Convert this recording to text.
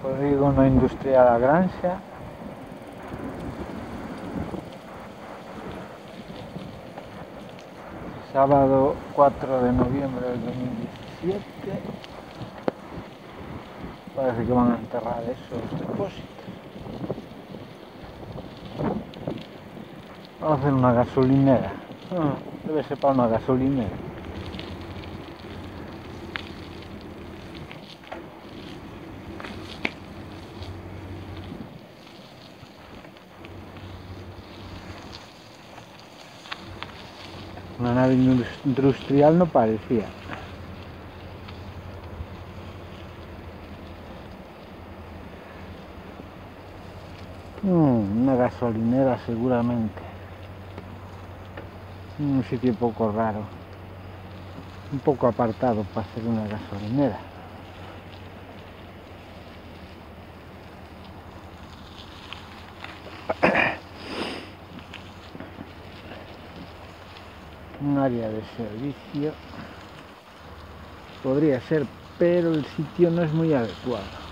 Polígono Industrial A Granxa. Sábado 4 de noviembre del 2017. Parece que van a enterrar esos depósitos. Vamos a hacer una gasolinera. Debe ser para una gasolinera. Una nave industrial no parecía. Una gasolinera seguramente. Un sitio poco raro. Un poco apartado para hacer una gasolinera. Un área de servicio podría ser, pero el sitio no es muy adecuado.